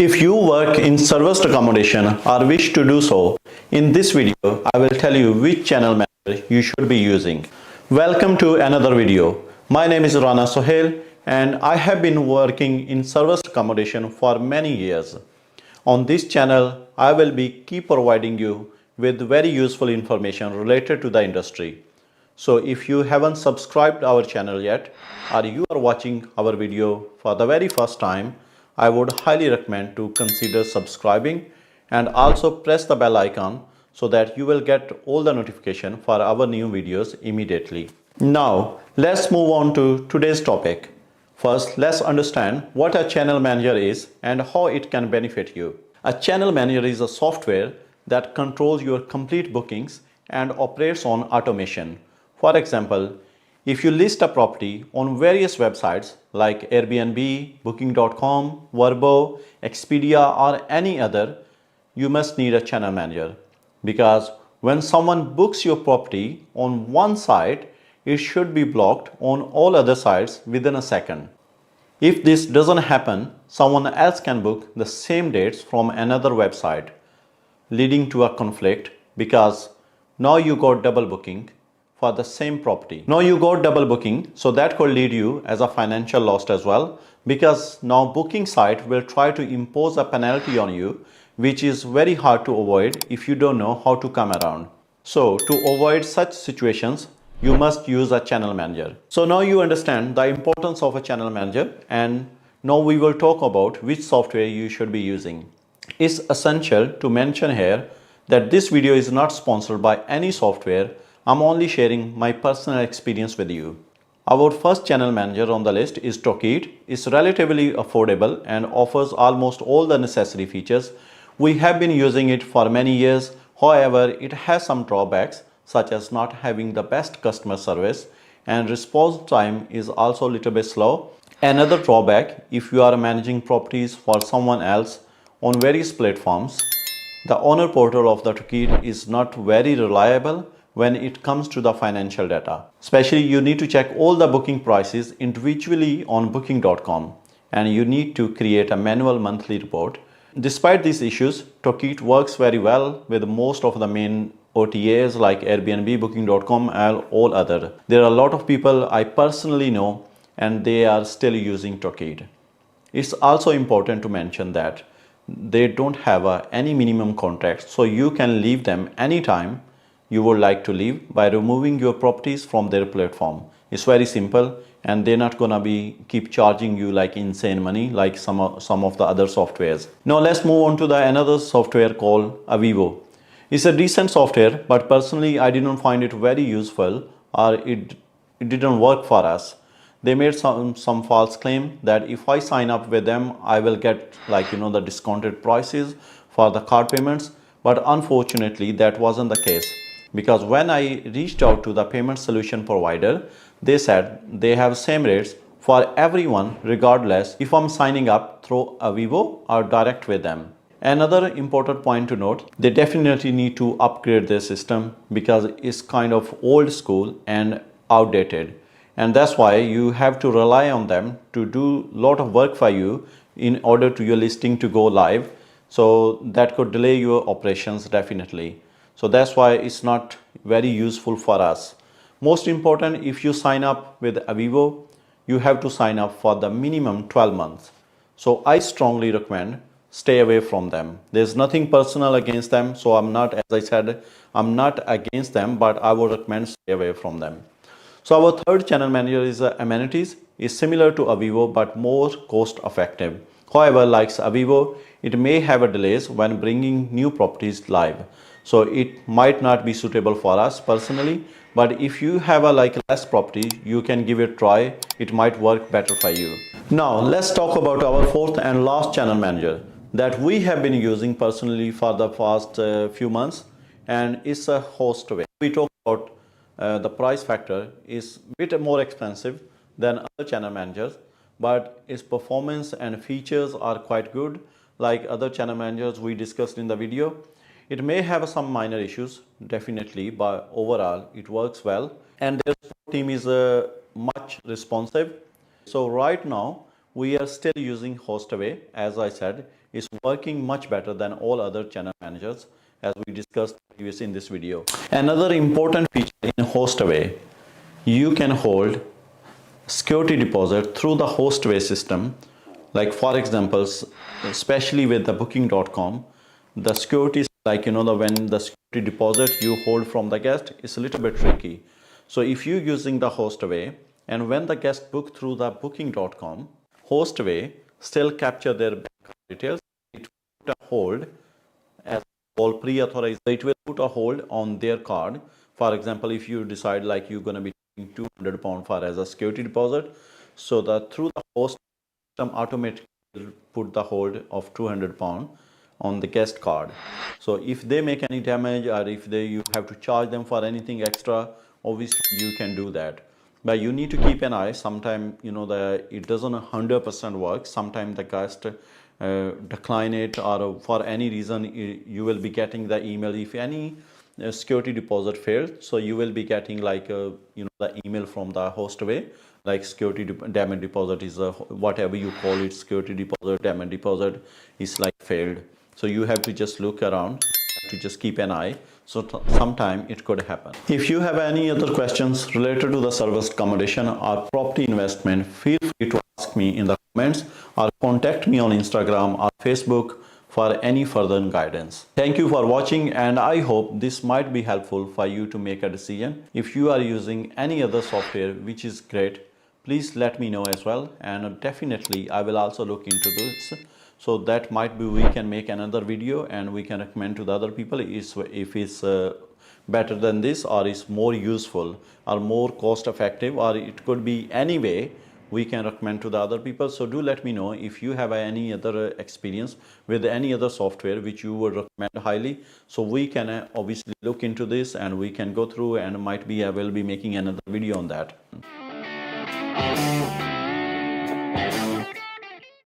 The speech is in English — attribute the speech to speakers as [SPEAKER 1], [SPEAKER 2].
[SPEAKER 1] If you work in serviced accommodation or wish to do so, in this video I will tell you which channel manager you should be using. Welcome to another video. My name is Rana Sohail and I have been working in serviced accommodation for many years. On this channel I will be keep providing you with very useful information related to the industry. So if you haven't subscribed our channel yet or you are watching our video for the very first time, I would highly recommend to consider subscribing and also press the bell icon so that you will get all the notification for our new videos immediately. Now let's move on to today's topic. First, let's understand what a channel manager is and how it can benefit you. A channel manager is a software that controls your complete bookings and operates on automation. For example, if you list a property on various websites like Airbnb, Booking.com, Vrbo, Expedia or any other, you must need a channel manager because when someone books your property on one site, it should be blocked on all other sites within a second. If this doesn't happen, someone else can book the same dates from another website, leading to a conflict because now you got double booking for the same property. Now you got double booking, so that could lead you as a financial loss as well, because now booking site will try to impose a penalty on you, which is very hard to avoid if you don't know how to come around. So to avoid such situations, you must use a channel manager. So now you understand the importance of a channel manager, and now we will talk about which software you should be using. It's essential to mention here that this video is not sponsored by any software. I'm only sharing my personal experience with you. Our first channel manager on the list is Tokeet. It's relatively affordable and offers almost all the necessary features. We have been using it for many years. However, it has some drawbacks such as not having the best customer service, and response time is also a little bit slow. Another drawback, if you are managing properties for someone else on various platforms, the owner portal of the Tokeet is not very reliable when it comes to the financial data. Especially you need to check all the booking prices individually on Booking.com and you need to create a manual monthly report. Despite these issues, Tokeet works very well with most of the main OTAs like Airbnb, Booking.com and all other. There are a lot of people I personally know and they are still using Tokeet. It's also important to mention that they don't have any minimum contract, so you can leave them anytime you would like to leave by removing your properties from their platform. It's very simple and they're not gonna be keep charging you like insane money like some of the other softwares. Now let's move on to the another software called Avivo. It's a decent software, but personally I didn't find it very useful, or it didn't work for us. They made some false claim that if I sign up with them I will get the discounted prices for the card payments, but unfortunately that wasn't the case, because when I reached out to the payment solution provider, they said they have same rates for everyone regardless if I'm signing up through Avivo or direct with them. Another important point to note, they definitely need to upgrade their system because it's kind of old school and outdated, and that's why you have to rely on them to do a lot of work for you in order to your listing to go live. So that could delay your operations definitely. So that's why it's not very useful for us. Most important, if you sign up with Avivo, you have to sign up for the minimum 12 months. So I strongly recommend stay away from them. There's nothing personal against them, so I'm not, as I said, I'm not against them, but I would recommend stay away from them. So our third channel manager is Amenities. It's similar to Avivo but more cost effective. However, like Avivo, it may have a delays when bringing new properties live. So it might not be suitable for us personally, but if you have a less property, you can give it a try. It might work better for you. Now let's talk about our fourth and last channel manager that we have been using personally for the past few months, and it's a Hostaway. We talk about the price factor is a bit more expensive than other channel managers, but its performance and features are quite good like other channel managers we discussed in the video. It may have some minor issues definitely, but overall it works well and their support team is much responsive. So right now we are still using Hostaway. As I said, is working much better than all other channel managers, as we discussed previously in this video. Another important feature in Hostaway, you can hold security deposit through the Hostaway system. Like for example, especially with the booking.com, the security is like, when the security deposit you hold from the guest is a little bit tricky. So if you're using the Hostaway, and when the guest book through the booking.com, Hostaway still capture their bank card details. It put a hold as all pre-authorized. It will put a hold on their card. For example, if you decide like you're going to be taking £200 for as a security deposit, so that through the host system automatically put the hold of £200 on the guest card. So if they make any damage, or if you have to charge them for anything extra, obviously you can do that. But you need to keep an eye. Sometimes it doesn't 100% work. Sometimes the guest decline it, or for any reason you will be getting the email if any security deposit failed. So you will be getting like the email from the Hostaway, like security damage deposit is whatever you call it, security deposit, damage deposit is like failed. So you have to just look around, to just keep an eye. So sometime it could happen. If you have any other questions related to the service accommodation or property investment, feel free to ask me in the comments, or contact me on Instagram or Facebook for any further guidance. Thank you for watching, and I hope this might be helpful for you to make a decision. If you are using any other software which is great, please let me know as well, and definitely I will also look into this. So that might be we can make another video and we can recommend to the other people if it's better than this, or is more useful or more cost effective, or it could be any way we can recommend to the other people. So do let me know if you have any other experience with any other software which you would recommend highly, so we can obviously look into this and we can go through, and might be I will be making another video on that.